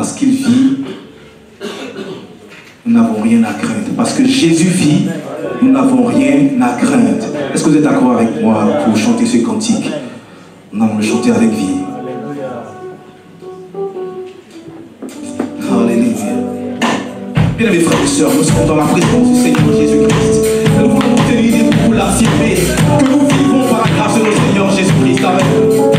parce qu'il vit, nous n'avons rien à craindre. Parce que Jésus vit, nous n'avons rien à craindre. Est-ce que vous êtes d'accord avec moi pour chanter ce cantique? Nous allons le chanter avec vie. Alléluia. Bien mes frères et sœurs, nous sommes dans la présence du Seigneur Jésus-Christ. Nous voulons nous tenir pour l'affirmer que nous vivons par la grâce de notre Seigneur Jésus-Christ. Amen.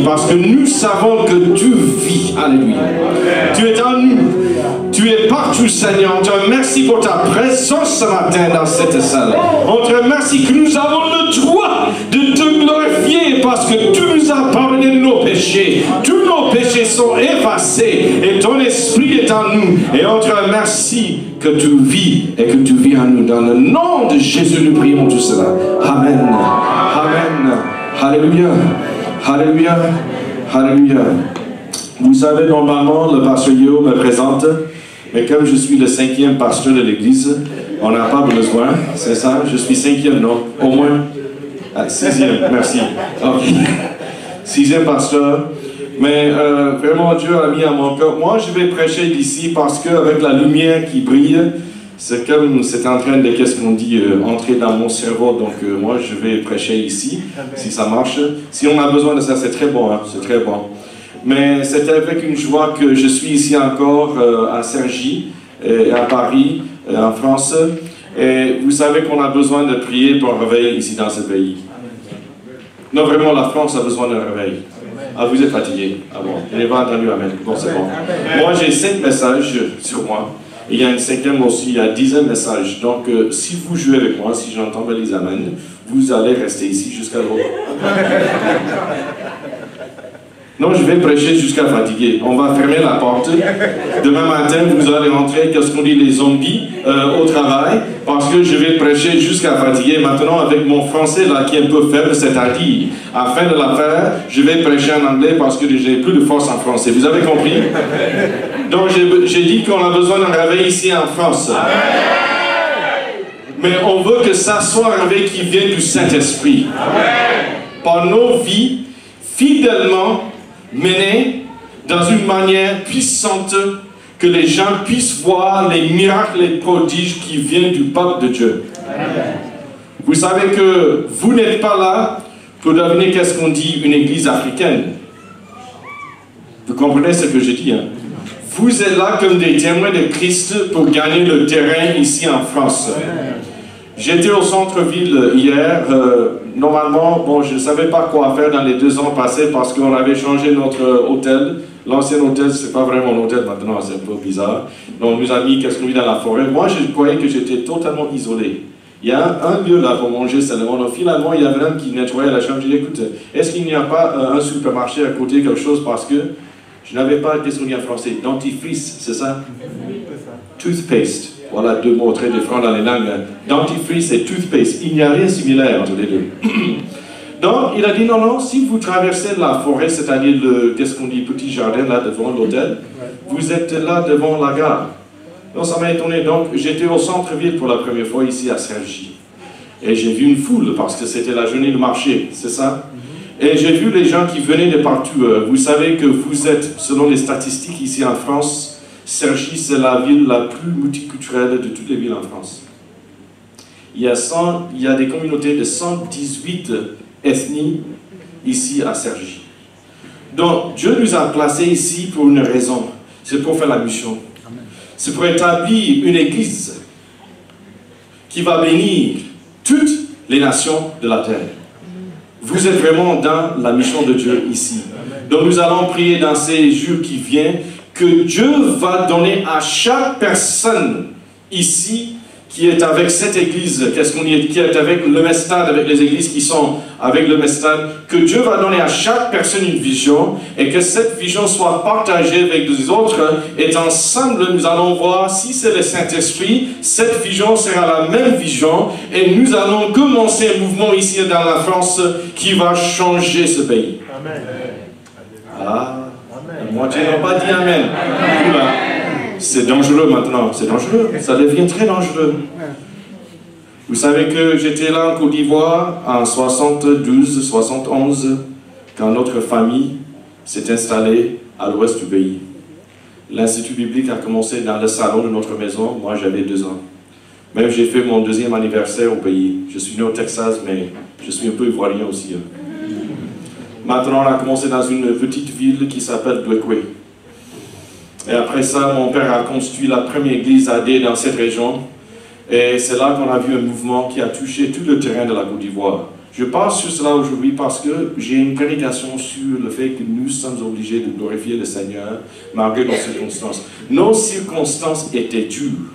Parce que nous savons que tu vis. Alléluia. Tu es en nous. Tu es partout, Seigneur. On te remercie pour ta présence ce matin dans cette salle. On te remercie que nous avons le droit de te glorifier parce que tu nous as pardonné de nos péchés. Tous nos péchés sont effacés et ton esprit est en nous. Et on te remercie que tu vis et que tu vis en nous. Dans le nom de Jésus, nous prions tout cela. Amen. Amen. Alléluia. Alléluia, alléluia. Vous savez, normalement, le pasteur Yo me présente, mais comme je suis le 5e pasteur de l'église, on n'a pas besoin, c'est ça? Je suis 5e, non? Au moins? Ah, 6e, merci. Ok. 6e pasteur. Mais vraiment, Dieu a mis à mon cœur. Moi, je vais prêcher d'ici parce qu'avec la lumière qui brille, c'est comme c'est en train de, qu'est-ce qu'on dit, entrer dans mon cerveau. Donc moi, je vais prêcher ici, si ça marche. Si on a besoin de ça, c'est très bon, hein, c'est très bon. Mais c'est avec une joie que je suis ici encore à Cergy, à Paris, en France. Et vous savez qu'on a besoin de prier pour un réveil ici dans ce pays. Non, vraiment, la France a besoin d'un réveil. Ah, vous êtes fatigué. Ah bon, je n'ai pas entendu, amen. Bon, c'est bon. Moi, j'ai 5 messages sur moi. Et il y a une cinquième aussi, il y a 10e message. Donc, si vous jouez avec moi, si j'entends les amens, vous allez rester ici jusqu'à l'aube. Non, je vais prêcher jusqu'à fatiguer. On va fermer la porte. Demain matin, vous allez rentrer, qu'est-ce qu'on dit, les zombies, au travail, parce que je vais prêcher jusqu'à fatiguer. Maintenant, avec mon français là qui est un peu faible, c'est-à-dire, à la fin de l'affaire, je vais prêcher en anglais parce que j'ai plus de force en français. Vous avez compris? Donc, j'ai dit qu'on a besoin d'un réveil ici en France. Mais on veut que ça soit un réveil qui vienne du Saint-Esprit. Par nos vies, fidèlement, menées dans une manière puissante que les gens puissent voir les miracles, les prodiges qui viennent du peuple de Dieu. Amen. Vous savez que vous n'êtes pas là pour devenir, qu'est-ce qu'on dit, une église africaine. Vous comprenez ce que je dis, hein? Vous êtes là comme des témoins de Christ pour gagner le terrain ici en France. J'étais au centre-ville hier. Normalement, bon, je ne savais pas quoi faire dans les 2 ans passés parce qu'on avait changé notre hôtel. L'ancien hôtel, ce n'est pas vraiment un hôtel maintenant, c'est un peu bizarre. Donc, on nous a mis, qu'est-ce qu'on dit, dans la forêt. Moi, je croyais que j'étais totalement isolé. Il y a un lieu là pour manger seulement. Donc, finalement, il y avait un qui nettoyait la chambre. Je lui ai dit, écoute, est-ce qu'il n'y a pas un supermarché à côté, quelque chose, parce que je n'avais pas, qu'est-ce qu'on dit en français, dentifrice, c'est ça? Toothpaste. Voilà 2 mots très différents dans les langues. Dentifrice et toothpaste. Il n'y a rien de similaire entre les deux. Donc, il a dit, non, si vous traversez la forêt, c'est-à-dire le, qu'est-ce qu'on dit, petit jardin là devant l'hôtel, vous êtes là devant la gare. Donc, ça m'a étonné. Donc, j'étais au centre-ville pour la première fois ici à Cergy. Et j'ai vu une foule parce que c'était la journée du marché, c'est ça? Et j'ai vu les gens qui venaient de partout. Vous savez que vous êtes, selon les statistiques ici en France, Cergy, c'est la ville la plus multiculturelle de toutes les villes en France. Il y a des communautés de 118 ethnies ici à Cergy. Donc, Dieu nous a placés ici pour une raison. C'est pour faire la mission. C'est pour établir une église qui va bénir toutes les nations de la terre. Vous êtes vraiment dans la mission de Dieu ici. Donc, nous allons prier dans ces jours qui viennent que Dieu va donner à chaque personne ici qui est avec cette église, qu'est-ce qu'on dit, qui est avec le Mestad, avec les églises qui sont avec le Mestad, que Dieu va donner à chaque personne une vision et que cette vision soit partagée avec les autres et ensemble nous allons voir si c'est le Saint-Esprit, cette vision sera la même vision et nous allons commencer un mouvement ici dans la France qui va changer ce pays. Amen. Ah. Moi, je n'ai pas dit Amen. C'est dangereux maintenant, c'est dangereux, ça devient très dangereux. Vous savez que j'étais là en Côte d'Ivoire en 72, 71, quand notre famille s'est installée à l'ouest du pays. L'Institut biblique a commencé dans le salon de notre maison, moi j'avais 2 ans. Même j'ai fait mon 2e anniversaire au pays. Je suis né au Texas, mais je suis un peu ivoirien aussi. Maintenant, on a commencé dans une petite ville qui s'appelle Douekoué. Et après ça, mon père a construit la première église AD dans cette région. Et c'est là qu'on a vu un mouvement qui a touché tout le terrain de la Côte d'Ivoire. Je parle sur cela aujourd'hui parce que j'ai une prédication sur le fait que nous sommes obligés de glorifier le Seigneur malgré nos circonstances. Nos circonstances étaient dures.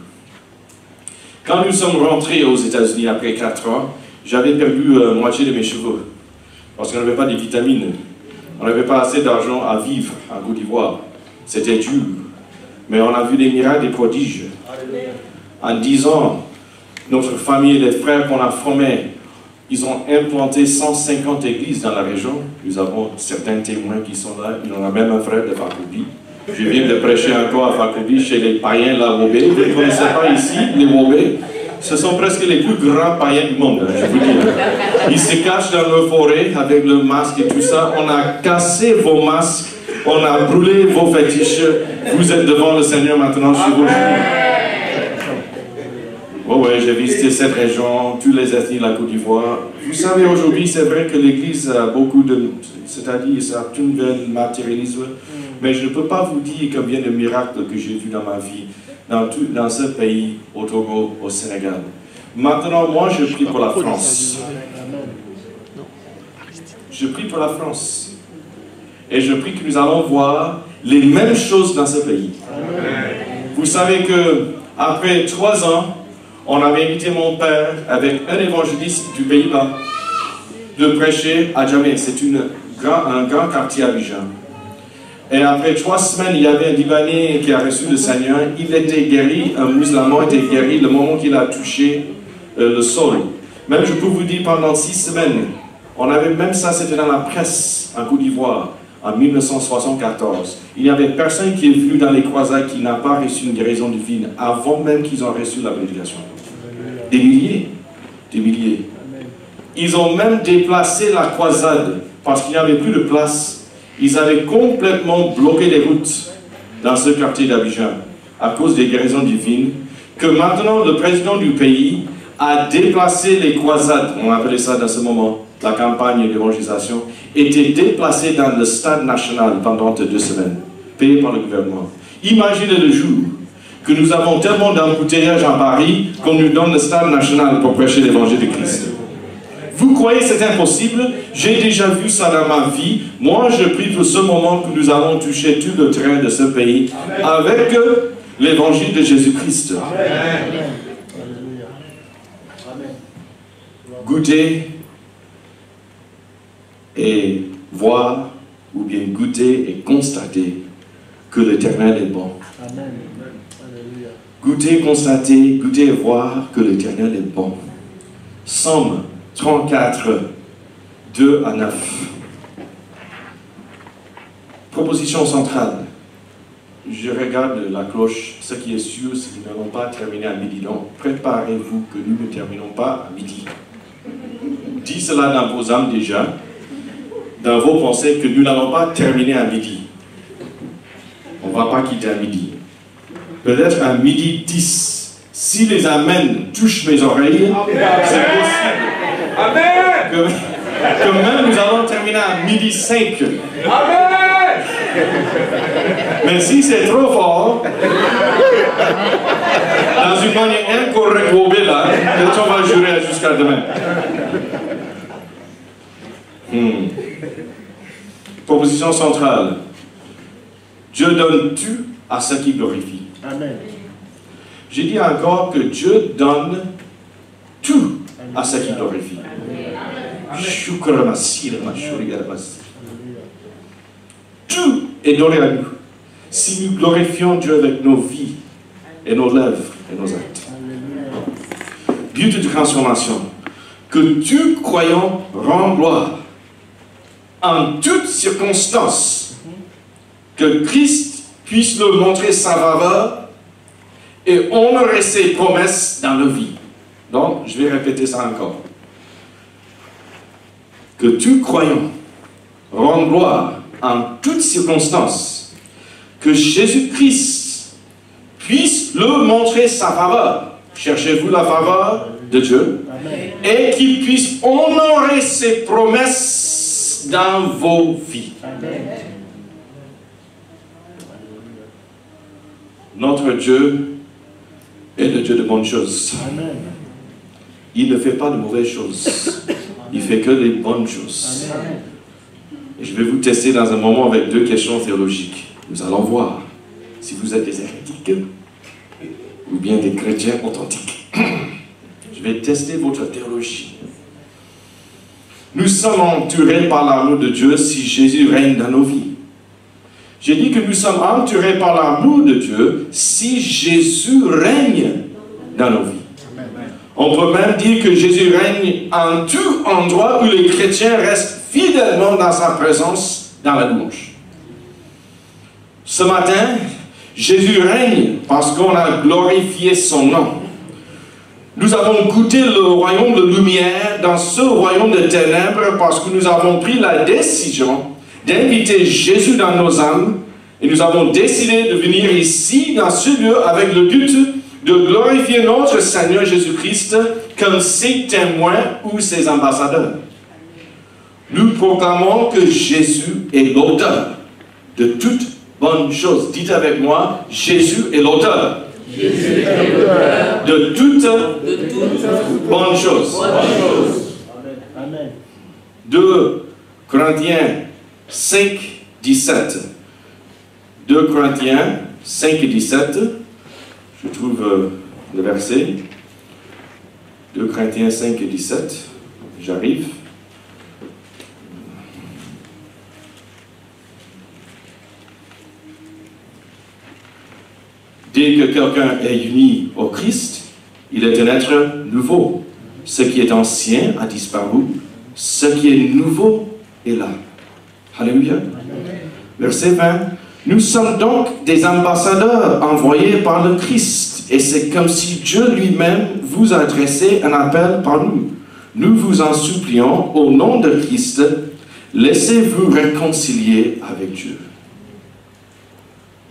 Quand nous sommes rentrés aux États-Unis après 4 ans, j'avais perdu moitié de mes cheveux. Parce qu'on n'avait pas de vitamines. On n'avait pas assez d'argent à vivre en Côte d'Ivoire. C'était dur. Mais on a vu des miracles, des prodiges. En 10 ans, notre famille et les frères qu'on a formés, ils ont implanté 150 églises dans la région. Nous avons certains témoins qui sont là. Il y en a même un frère de Fakoubi. Je viens de prêcher encore à Fakoubi chez les païens, la Wobé. Vous ne connaissez pas ici les Wobé? Ce sont presque les plus grands païens du monde, je vous dis. Ils se cachent dans nos forêts avec le masque et tout ça. On a cassé vos masques, on a brûlé vos fétiches. Vous êtes devant le Seigneur maintenant chez vous. Oh ouais, j'ai visité cette région, tous les ethnies de la Côte d'Ivoire. Vous savez, aujourd'hui, c'est vrai que l'Église a beaucoup de... C'est-à-dire, ça tourne vers le matérialisme. Mais je ne peux pas vous dire combien de miracles que j'ai vus dans ma vie. Dans ce pays, au Togo, au Sénégal. Maintenant, moi, je prie pour la France. Je prie pour la France. Et je prie que nous allons voir les mêmes choses dans ce pays. Vous savez que Après 3 ans, on avait invité mon père avec un évangéliste du Pays-Bas de prêcher à Djamé. C'est un grand quartier à Abidjan. Et après 3 semaines, il y avait un Libanais qui a reçu le Seigneur. Il était guéri, un musulman était guéri le moment qu'il a touché le sol. Même, je peux vous dire, pendant 6 semaines, on avait même ça, c'était dans la presse en Côte d'Ivoire, en 1974. Il n'y avait personne qui est venu dans les croisades qui n'a pas reçu une guérison divine avant même qu'ils ont reçu la prédication. Des milliers, des milliers. Ils ont même déplacé la croisade parce qu'il n'y avait plus de place. Ils avaient complètement bloqué les routes dans ce quartier d'Abidjan à cause des guérisons divines, que maintenant le président du pays a déplacé les croisades, on appelait ça dans ce moment, la campagne d'évangélisation, était déplacée dans le stade national pendant 2 semaines, payé par le gouvernement. Imaginez le jour que nous avons tellement d'embouteillages en Paris qu'on nous donne le stade national pour prêcher l'évangile de Christ. Vous croyez que c'est impossible? J'ai déjà vu ça dans ma vie. Moi, je prie pour ce moment que nous allons toucher tout le terrain de ce pays avec l'évangile de Jésus-Christ. Goûter et voir, ou bien goûter et constater que l'Éternel est bon. Goûter, constater, goûter et voir que l'Éternel est bon. Somme 34, 2 à 9. Proposition centrale. Je regarde la cloche. Ce qui est sûr, c'est que nous n'allons pas terminer à midi. Donc, préparez-vous que nous ne terminons pas à midi. Dis cela dans vos âmes déjà, dans vos pensées, que nous n'allons pas terminer à midi. On ne va pas quitter à midi. Peut-être à midi 10. Si les amens touchent mes oreilles, c'est possible. Amen. Que même nous allons terminer à midi 5. Amen. Mais si c'est trop fort, dans une manière incorrecte, là, peut-être on va jurer jusqu'à demain. Proposition centrale. Dieu donne tout à ceux qui glorifient. Amen. J'ai dit encore que Dieu donne tout à ceux qui glorifient. Tout est donné à nous. Si nous glorifions Dieu avec nos vies et nos lèvres et nos actes. But de transformation. Que tout croyant rend gloire en toutes circonstances. Que Christ puisse nous montrer sa faveur et honorer ses promesses dans nos vies. Donc, je vais répéter ça encore. Que tout croyant rend gloire en toutes circonstances. Que Jésus-Christ puisse leur montrer sa faveur. Cherchez-vous la faveur de Dieu. Amen. Et qu'il puisse honorer ses promesses dans vos vies. Amen. Notre Dieu est le Dieu de bonnes choses. Amen. Il ne fait pas de mauvaises choses. Il fait que les bonnes choses. Amen. Et je vais vous tester dans un moment avec 2 questions théologiques. Nous allons voir si vous êtes des hérétiques ou bien des chrétiens authentiques. Je vais tester votre théologie. Nous sommes entourés par l'amour de Dieu si Jésus règne dans nos vies. J'ai dit que nous sommes entourés par l'amour de Dieu si Jésus règne dans nos vies. On peut même dire que Jésus règne en tout endroit où les chrétiens restent fidèlement dans sa présence dans la louange. Ce matin, Jésus règne parce qu'on a glorifié son nom. Nous avons goûté le royaume de lumière dans ce royaume de ténèbres parce que nous avons pris la décision d'inviter Jésus dans nos âmes et nous avons décidé de venir ici, dans ce lieu, avec le but de glorifier notre Seigneur Jésus-Christ comme ses témoins ou ses ambassadeurs. Nous proclamons que Jésus est l'auteur de toutes bonnes choses. Dites avec moi, Jésus est l'auteur de toutes bonnes choses. Amen. 2 Corinthiens 5, 17. 2 Corinthiens 5, 17. Je trouve le verset, 2 Corinthiens 5 et 17, j'arrive. Dès que quelqu'un est uni au Christ, il est un être nouveau. Ce qui est ancien a disparu, ce qui est nouveau est là. Alléluia. Verset 20. Nous sommes donc des ambassadeurs envoyés par le Christ, et c'est comme si Dieu lui-même vous a adressé un appel par nous. Nous vous en supplions, au nom de Christ, laissez-vous réconcilier avec Dieu.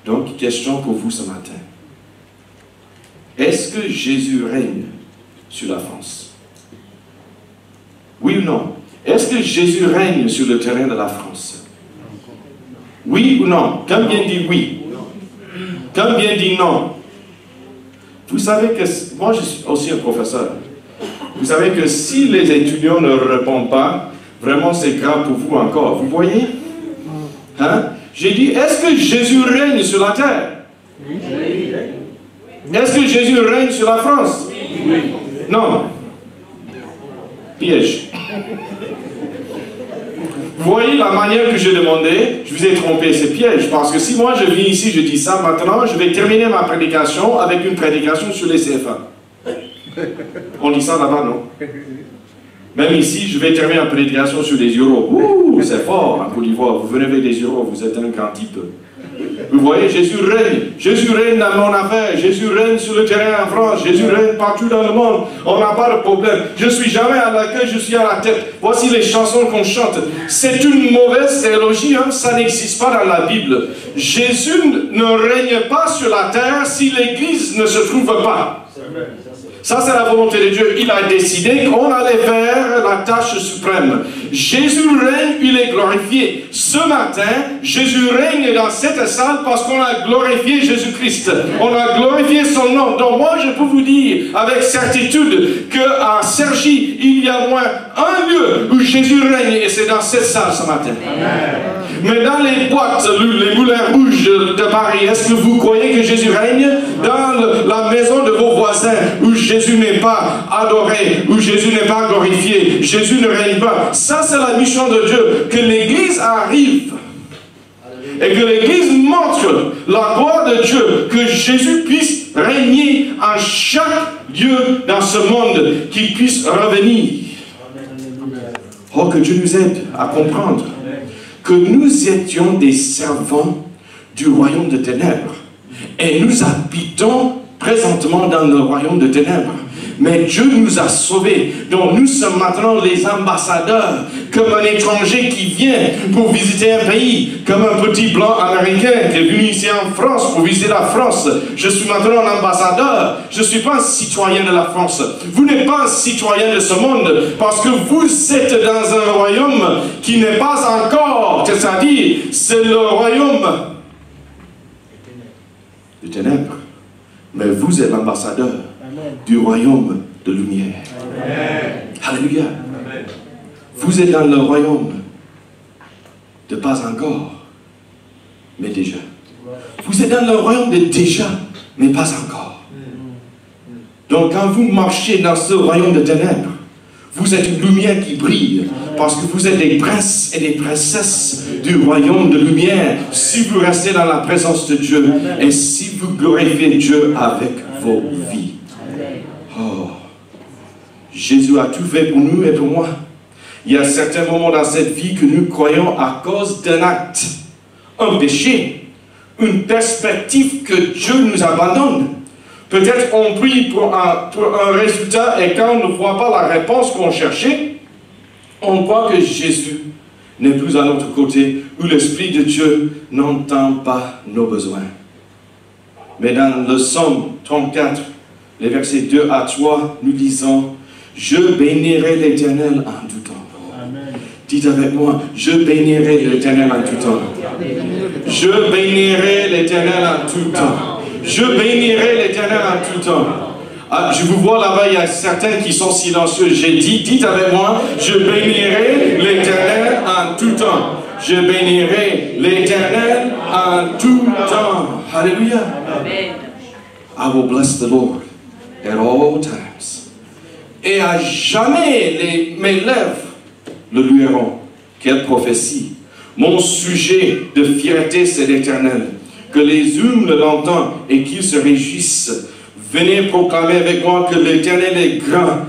Donc, question pour vous ce matin. Est-ce que Jésus règne sur la France? Oui ou non? Est-ce que Jésus règne sur le terrain de la France? Oui ou non? Combien dit oui? Combien dit non? Vous savez que, moi je suis aussi un professeur, vous savez que si les étudiants ne répondent pas, vraiment c'est grave pour vous encore. Vous voyez? Hein? J'ai dit, est-ce que Jésus règne sur la terre? Oui. Est-ce que Jésus règne sur la France? Oui. Non. Piège. Vous voyez la manière que j'ai demandé, je vous ai trompé, c'est piège. Parce que si moi je viens ici, je dis ça, maintenant je vais terminer ma prédication avec une prédication sur les CFA. On dit ça là-bas, non? Même ici, je vais terminer ma prédication sur les euros. Ouh, c'est fort en Côte d'Ivoire. Vous venez avec des euros, vous êtes un grand type. Vous voyez, Jésus règne. Jésus règne dans mon affaire. Jésus règne sur le terrain en France. Jésus règne partout dans le monde. On n'a pas de problème. Je ne suis jamais à la queue, je suis à la tête. Voici les chansons qu'on chante. C'est une mauvaise théologie, hein? Ça n'existe pas dans la Bible. Jésus ne règne pas sur la terre si l'Église ne se trouve pas. Ça, c'est la volonté de Dieu. Il a décidé qu'on allait faire la tâche suprême. Jésus règne, il est glorifié. Ce matin, Jésus règne dans cette salle parce qu'on a glorifié Jésus-Christ. On a glorifié son nom. Donc moi, je peux vous dire avec certitude qu'à Cergy, il y a au moins un lieu où Jésus règne et c'est dans cette salle ce matin. Amen. Mais dans les boîtes, les moulins rouges de Paris, est-ce que vous croyez que Jésus règne? Dans la maison de vos voisins où Jésus n'est pas adoré, où Jésus n'est pas glorifié, Jésus ne règne pas. Ça, c'est la mission de Dieu. Que l'Église arrive et que l'Église montre la gloire de Dieu, que Jésus puisse régner en chaque lieu dans ce monde, qu'il puisse revenir. Oh, que Dieu nous aide à comprendre que nous étions des servants du royaume de ténèbres et nous habitons présentement dans le royaume de ténèbres. Mais Dieu nous a sauvés. Donc nous sommes maintenant les ambassadeurs, comme un étranger qui vient pour visiter un pays, comme un petit blanc américain qui est venu ici en France pour visiter la France. Je suis maintenant un ambassadeur. Je ne suis pas un citoyen de la France. Vous n'êtes pas un citoyen de ce monde parce que vous êtes dans un royaume qui n'est pas encore, c'est-à-dire c'est le royaume des ténèbres. Mais vous êtes l'ambassadeur du royaume de lumière. Amen. Alléluia. Amen. Vous êtes dans le royaume de pas encore, mais déjà. Vous êtes dans le royaume de déjà, mais pas encore. Donc quand vous marchez dans ce royaume de ténèbres, vous êtes une lumière qui brille, parce que vous êtes des princes et des princesses du royaume de lumière, si vous restez dans la présence de Dieu, et si vous glorifiez Dieu avec vos vies. Oh, Jésus a tout fait pour nous et pour moi. Il y a certains moments dans cette vie que nous croyons à cause d'un acte, un péché, une perspective que Dieu nous abandonne. Peut-être on prie pour un résultat et quand on ne voit pas la réponse qu'on cherchait, on croit que Jésus n'est plus à notre côté, où l'Esprit de Dieu n'entend pas nos besoins. Mais dans le psaume 34, les versets 2 à 3, nous disons « Je bénirai l'Éternel en tout temps. » Dites avec moi « Je bénirai l'Éternel en tout temps. » Je bénirai l'Éternel en tout temps. Je bénirai l'Éternel en tout temps. Ah, je vous vois là-bas, il y a certains qui sont silencieux. J'ai dit, dites avec moi, je bénirai l'Éternel en tout temps. Je bénirai l'Éternel en tout temps. Alléluia. Amen. I will bless the Lord at all times. Et à jamais mes lèvres le loueront. Quelle prophétie! Mon sujet de fierté, c'est l'Éternel. Que les humbles l'entendent et qu'ils se réjouissent. Venez proclamer avec moi que l'Éternel est grand.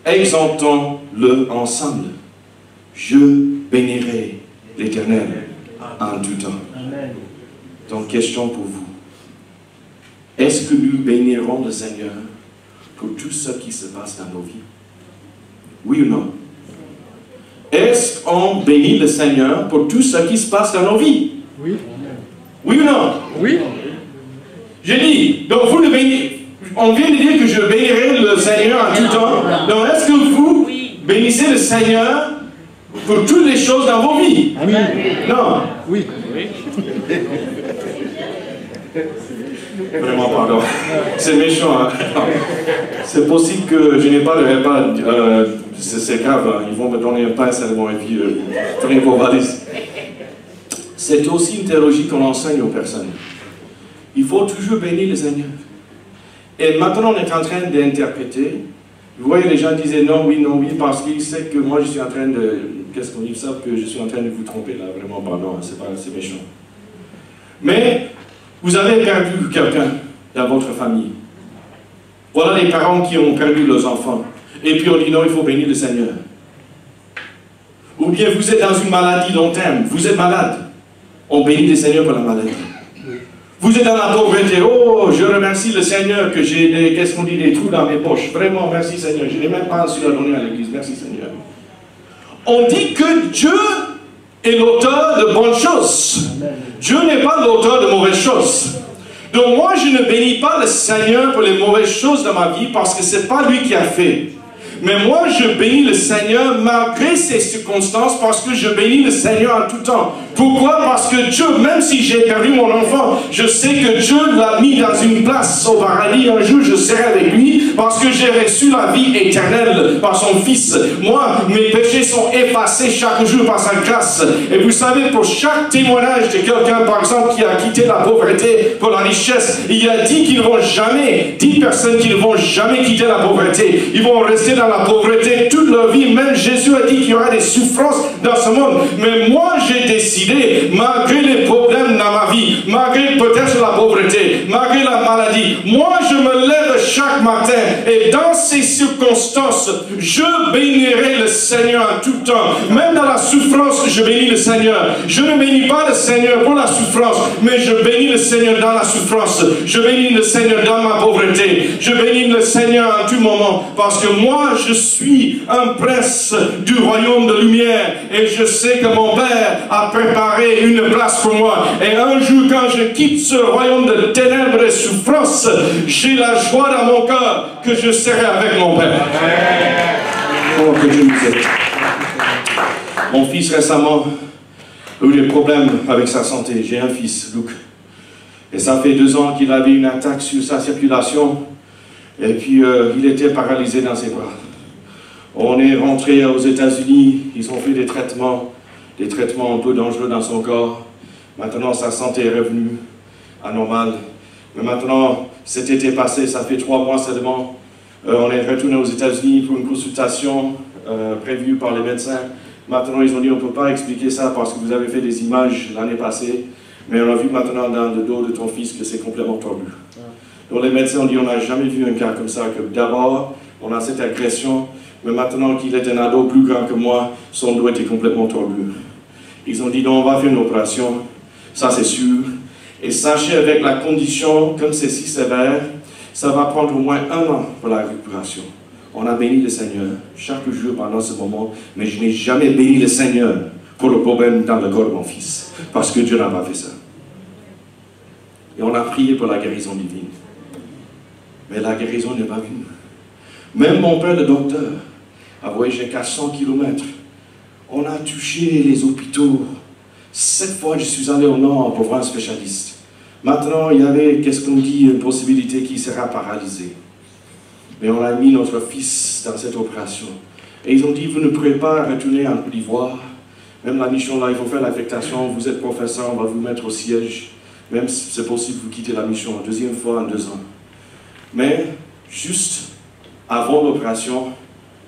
Exaltons-le ensemble. Je bénirai l'Éternel en tout temps. Donc, question pour vous. Est-ce que nous bénirons le Seigneur pour tout ce qui se passe dans nos vies? Oui ou non? Est-ce qu'on bénit le Seigneur pour tout ce qui se passe dans nos vies? Oui. Oui ou non? Oui. J'ai dit, donc vous le bénissez. On vient de dire que je bénirai le Seigneur en tout temps. Donc est-ce que vous bénissez le Seigneur pour toutes les choses dans vos vies? Amen. Non. Oui. Vraiment, pardon. C'est méchant. Hein? C'est possible que je n'ai pas le repas. C'est grave. Hein? Ils vont me donner un pain seulement et puis tourner vos valises. C'est aussi une théologie qu'on enseigne aux personnes. Il faut toujours bénir le Seigneur. Et maintenant, on est en train d'interpréter. Vous voyez, les gens disaient non, oui, parce qu'ils savent que moi, je suis en train de... Qu'est-ce qu'on dit? Ils savent que je suis en train de vous tromper, là. Vraiment, pardon, c'est méchant. Mais, vous avez perdu quelqu'un dans votre famille. Voilà les parents qui ont perdu leurs enfants. Et puis on dit non, il faut bénir le Seigneur. Ou bien vous êtes dans une maladie long terme. Vous êtes malade. On bénit le Seigneur pour la maladie. Vous êtes dans la pauvreté. Oh, je remercie le Seigneur que j'ai des trous dans mes poches. Vraiment, merci Seigneur. Je n'ai même pas su la donner à l'église. Merci Seigneur. On dit que Dieu est l'auteur de bonnes choses. Dieu n'est pas l'auteur de mauvaises choses. Donc moi, je ne bénis pas le Seigneur pour les mauvaises choses dans ma vie parce que ce n'est pas lui qui a fait. Mais moi, je bénis le Seigneur malgré ces circonstances parce que je bénis le Seigneur en tout temps. Pourquoi? Parce que Dieu, même si j'ai perdu mon enfant, je sais que Dieu l'a mis dans une place au paradis. Un jour, je serai avec lui parce que j'ai reçu la vie éternelle par son Fils. Moi, mes péchés sont effacés chaque jour par sa grâce. Et vous savez, pour chaque témoignage de quelqu'un, par exemple, qui a quitté la pauvreté pour la richesse, il a dit qu'ils ne vont jamais, 10 personnes qui ne vont jamais quitter la pauvreté. Ils vont rester dans la pauvreté toute leur vie. Même Jésus a dit qu'il y aura des souffrances dans ce monde. Mais moi, j'ai décidé, malgré les problèmes dans ma vie, malgré peut-être la pauvreté, malgré la maladie, moi, je me lève chaque matin et dans ces circonstances, je bénirai le Seigneur en tout temps. Même dans la souffrance, je bénis le Seigneur. Je ne bénis pas le Seigneur pour la souffrance, mais je bénis le Seigneur dans la souffrance. Je bénis le Seigneur dans ma pauvreté. Je bénis le Seigneur en tout moment, parce que moi, je suis un prince du royaume de lumière et je sais que mon Père a préparé une place pour moi. Et un jour, quand je quitte ce royaume de ténèbres et souffrance, j'ai la joie dans mon cœur que je serai avec mon Père. Oh, que Dieu nous aide. Mon fils récemment a eu des problèmes avec sa santé. J'ai un fils, Luc. Et ça fait 2 ans qu'il avait une attaque sur sa circulation. Et puis, il était paralysé dans ses bras. On est rentré aux États-Unis. Ils ont fait des traitements un peu dangereux dans son corps. Maintenant, sa santé est revenue à normal. Mais maintenant, cet été passé, ça fait 3 mois seulement. On est retourné aux États-Unis pour une consultation prévue par les médecins. Maintenant, ils ont dit on ne peut pas expliquer ça parce que vous avez fait des images l'année passée. Mais on a vu maintenant dans le dos de ton fils que c'est complètement tordu. Donc les médecins ont dit on n'a jamais vu un cas comme ça, que d'abord on a cette agression, mais maintenant qu'il est un ado plus grand que moi, son dos était complètement tordu. Ils ont dit non, on va faire une opération, ça c'est sûr. Et sachez avec la condition, comme c'est si sévère, ça va prendre au moins 1 an pour la récupération. On a béni le Seigneur chaque jour pendant ce moment, mais je n'ai jamais béni le Seigneur pour le problème dans le corps de mon fils, parce que Dieu n'a pas fait ça. Et on a prié pour la guérison divine. Mais la guérison n'est pas venue. Même mon père, le docteur, a voyagé 400 km. On a touché les hôpitaux. 7 fois, je suis allé au nord pour voir un spécialiste. Maintenant, il y avait, qu'est-ce qu'on dit, une possibilité qu'il sera paralysé. Mais on a mis notre fils dans cette opération. Et ils ont dit, vous ne pourrez pas retourner en Côte d'Ivoire. Même la mission là, il faut faire l'affectation. Vous êtes professeur, on va vous mettre au siège. Même si c'est possible, vous quittez la mission, deuxième fois en 2 ans. Mais, juste avant l'opération,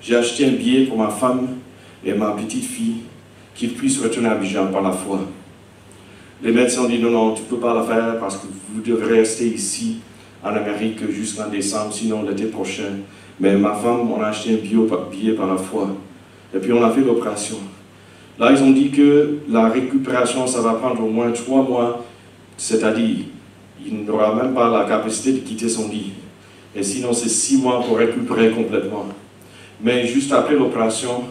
j'ai acheté un billet pour ma femme et ma petite fille qu'ils puissent retourner à Abidjan par la foi. Les médecins ont dit non, non, tu ne peux pas la faire parce que vous devrez rester ici en Amérique jusqu'en décembre, sinon l'été prochain. Mais ma femme, on a acheté un billet par la foi. Et puis on a fait l'opération. Là, ils ont dit que la récupération, ça va prendre au moins 3 mois. C'est-à-dire, il n'aura même pas la capacité de quitter son lit. Et sinon, c'est 6 mois pour récupérer complètement. Mais juste après l'opération,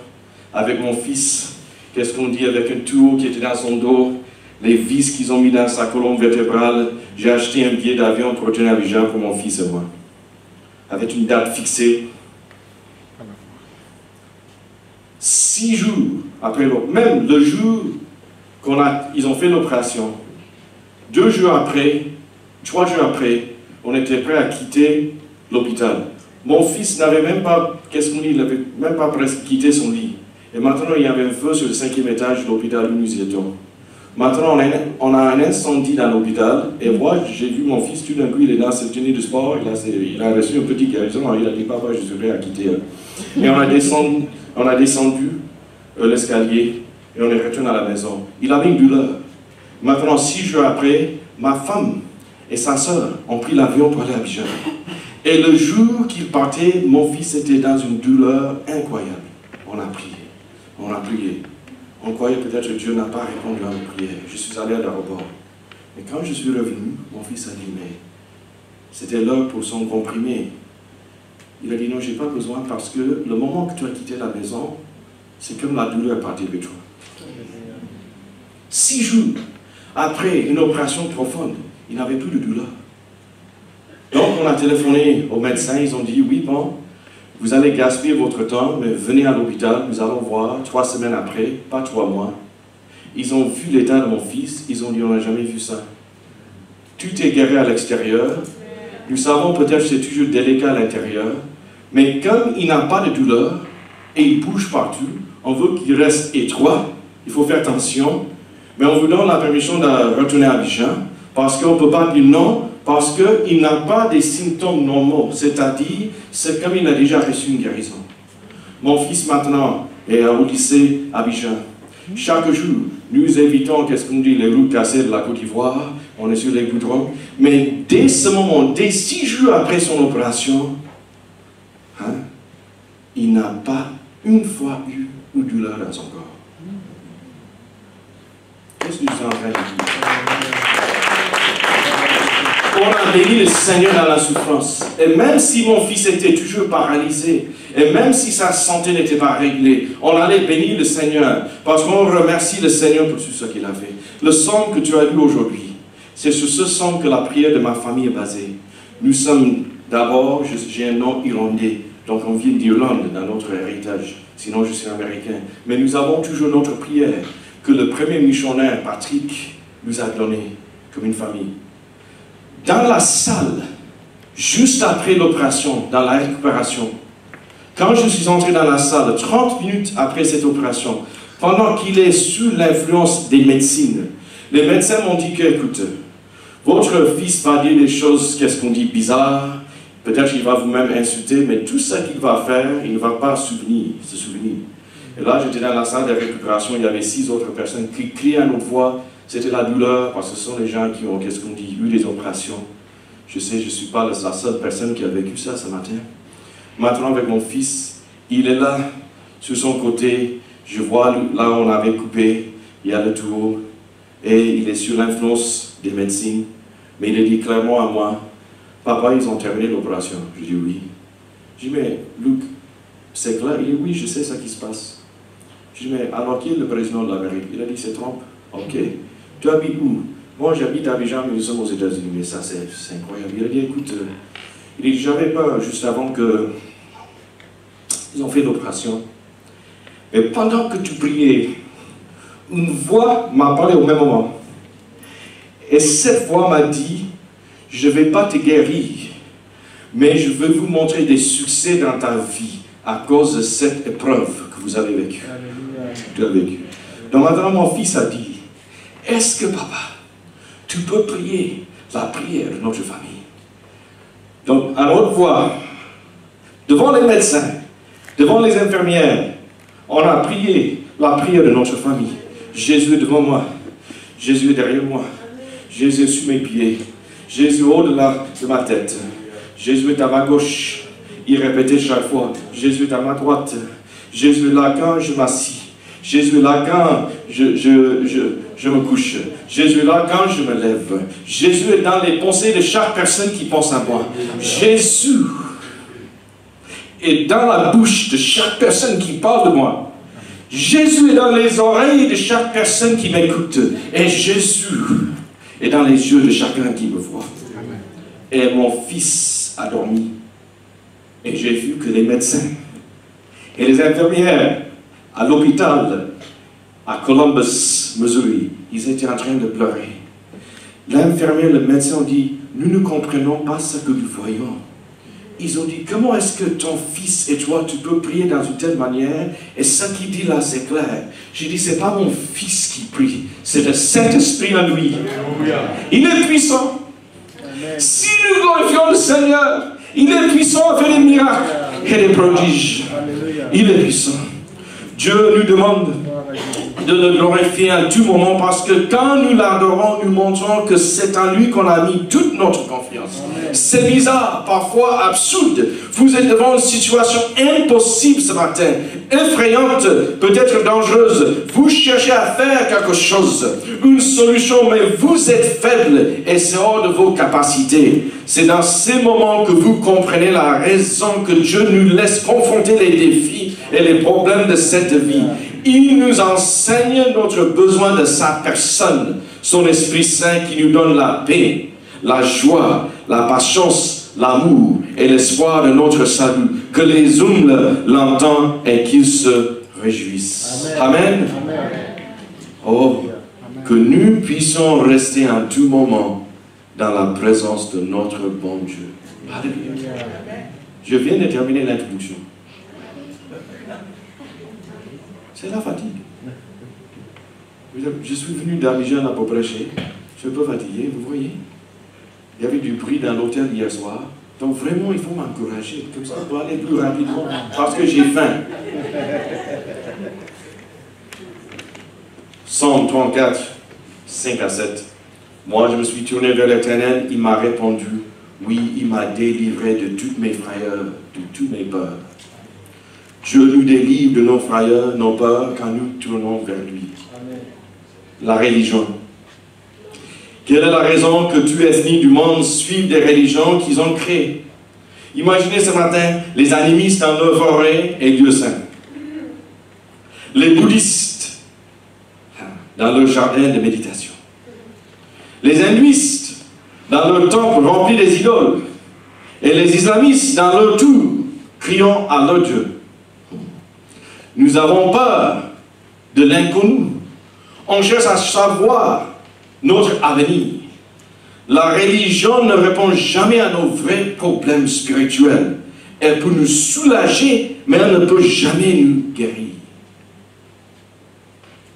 avec mon fils, qu'est-ce qu'on dit, avec un tuyau qui était dans son dos, les vis qu'ils ont mis dans sa colonne vertébrale, j'ai acheté un billet d'avion pour retourner à Abidjan pour mon fils et moi. Avec une date fixée. 6 jours après même le jour ils ont fait l'opération, 2 jours après, 3 jours après, on était prêt à quitter l'hôpital. Mon fils n'avait même pas, qu'est-ce qu'on dit, il n'avait même pas presque quitté son lit. Et maintenant, il y avait un feu sur le 5e étage de l'hôpital où nous étions. Maintenant, on a un incendie dans l'hôpital, et moi, j'ai vu mon fils, tout d'un coup, il est dans cette tenue de sport, il a reçu un petit guérison, il a dit, papa, je suis prêt à quitter. Et on a descendu l'escalier, et on est retourné à la maison. Il avait une douleur. Maintenant, 6 jours après, ma femme et sa soeur ont pris l'avion pour aller à Abidjan. Et le jour qu'ils partaient, mon fils était dans une douleur incroyable. On a prié, on a prié. On croyait peut-être que Dieu n'a pas répondu à nos prières. Je suis allé à l'aéroport. Et quand je suis revenu, mon fils a dit, mais c'était l'heure pour son comprimé. Il a dit, non, je n'ai pas besoin parce que le moment que tu as quitté la maison, c'est comme la douleur est partie de toi. 6 jours après une opération profonde, il n'avait plus de douleur. Donc on a téléphoné aux médecins, ils ont dit, oui, bon, vous allez gaspiller votre temps, mais venez à l'hôpital, nous allons voir 3 semaines après, pas 3 mois. Ils ont vu l'état de mon fils, ils ont dit, on n'a jamais vu ça. Tout est guéri à l'extérieur. Nous savons peut-être que c'est toujours délicat à l'intérieur, mais comme il n'a pas de douleur, et il bouge partout, on veut qu'il reste étroit, il faut faire attention, mais on vous donne la permission de retourner à Abidjan, parce qu'on ne peut pas dire non, parce qu'il n'a pas des symptômes normaux, c'est-à-dire, c'est comme il a déjà reçu une guérison. Mon fils maintenant est au lycée à Abidjan. Chaque jour, nous évitons, qu'est-ce qu'on dit, les routes cassées de la Côte d'Ivoire, on est sur les goudrons, mais dès ce moment, dès 6 jours après son opération, il n'a pas une fois eu une douleur dans son corps. Qu'est-ce que nous sommes en train de dire? On a béni le Seigneur dans la souffrance. Et même si mon fils était toujours paralysé, et même si sa santé n'était pas réglée, on allait bénir le Seigneur, parce qu'on remercie le Seigneur pour tout ce qu'il a fait. Le psaume que tu as lu aujourd'hui, c'est sur ce psaume que la prière de ma famille est basée. Nous sommes d'abord, j'ai un nom irlandais, donc on vient d'Irlande dans notre héritage, sinon je suis américain. Mais nous avons toujours notre prière que le premier missionnaire, Patrick, nous a donnée comme une famille. Dans la salle, juste après l'opération, dans la récupération, quand je suis entré dans la salle, 30 minutes après cette opération, pendant qu'il est sous l'influence des médecines, les médecins m'ont dit que, écoute, votre fils va dire des choses, qu'est-ce qu'on dit, bizarres, peut-être qu'il va vous-même insulter, mais tout ce qu'il va faire, il ne va pas se souvenir. Et là, j'étais dans la salle de récupération, il y avait 6 autres personnes qui criaient à notre voix. C'était la douleur, parce que ce sont les gens qui ont, qu'est-ce qu'on dit, eu des opérations. Je sais, je ne suis pas la seule personne qui a vécu ça ce matin. Maintenant, avec mon fils, il est là, sur son côté. Je vois, là où on avait coupé, il y a le tuyau. Et il est sur l'influence des médecines. Mais il a dit clairement à moi, papa, ils ont terminé l'opération. Je dis oui. Je dis, mais Luc, c'est clair. Il dit, oui, je sais ce qui se passe. Je dis, mais alors qui est le président de l'Amérique? Il a dit, c'est Trump. Ok. Tu habites où? Moi, j'habite à Abidjan, mais nous sommes aux États-Unis. Mais ça, c'est incroyable. Il a dit, écoute, il dit, j'avais peur juste avant que ils ont fait l'opération. Mais pendant que tu priais, une voix m'a parlé au même moment. Et cette voix m'a dit, je ne vais pas te guérir, mais je veux vous montrer des succès dans ta vie à cause de cette épreuve que vous avez vécue. Tu as vécu. Donc maintenant, mon fils a dit, est-ce que papa, tu peux prier la prière de notre famille. Donc, à notre voix, devant les médecins, devant les infirmières, on a prié la prière de notre famille. Jésus est devant moi. Jésus est derrière moi. Jésus est sous mes pieds. Jésus est au-delà de ma tête. Jésus est à ma gauche. Il répétait chaque fois. Jésus est à ma droite. Jésus est là quand je m'assis. Jésus est là quand je me couche. Jésus est là quand je me lève. Jésus est dans les pensées de chaque personne qui pense à moi. Jésus est dans la bouche de chaque personne qui parle de moi. Jésus est dans les oreilles de chaque personne qui m'écoute. Et Jésus est dans les yeux de chacun qui me voit. Et mon fils a dormi. Et j'ai vu que les médecins et les infirmières à l'hôpital à Columbus, Missouri, ils étaient en train de pleurer. L'infirmière et le médecin ont dit, nous ne comprenons pas ce que nous voyons. Ils ont dit, comment est-ce que ton fils et toi, tu peux prier dans une telle manière? Et ce qu'il dit là, c'est clair. J'ai dit, c'est pas mon fils qui prie, c'est le Saint-Esprit en lui. Il est puissant. Si nous glorifions le Seigneur, il est puissant à faire des miracles et des prodiges. Il est puissant. Dieu nous demande de le glorifier à tout moment parce que quand nous l'adorons, nous montrons que c'est en lui qu'on a mis toute notre confiance. C'est bizarre, parfois absurde. Vous êtes devant une situation impossible ce matin, effrayante, peut-être dangereuse. Vous cherchez à faire quelque chose, une solution, mais vous êtes faible et c'est hors de vos capacités. C'est dans ces moments que vous comprenez la raison que Dieu nous laisse confronter les défis et les problèmes de cette vie. Il nous enseigne notre besoin de sa personne, son Esprit Saint qui nous donne la paix, la joie, la patience, l'amour et l'espoir de notre salut. Que les humbles l'entendent et qu'ils se réjouissent. Amen. Amen. Oh, que nous puissions rester en tout moment dans la présence de notre bon Dieu. Alléluia. Je viens de terminer l'introduction. C'est la fatigue. Je suis venu d'Abidjan pour prêcher. Je suis un peu fatigué, vous voyez. Il y avait du bruit dans l'hôtel hier soir. Donc vraiment, il faut m'encourager. Comme ça, je dois aller plus rapidement. Parce que j'ai faim. Psaume 34, 5 à 7. Moi, je me suis tourné vers l'Éternel. Il m'a répondu. Oui, il m'a délivré de toutes mes frayeurs, de toutes mes peurs. Dieu nous délivre de nos frayeurs, nos peurs, quand nous tournons vers lui. Amen. La religion. Quelle est la raison que tous les ethnies du monde suivent des religions qu'ils ont créées? Imaginez ce matin les animistes dans leur forêt et Dieu saint. Les bouddhistes dans leur jardin de méditation. Les hindouistes dans leur temple rempli des idoles. Et les islamistes dans leur tour criant à leur Dieu. Nous avons peur de l'inconnu. On cherche à savoir notre avenir. La religion ne répond jamais à nos vrais problèmes spirituels. Elle peut nous soulager, mais elle ne peut jamais nous guérir.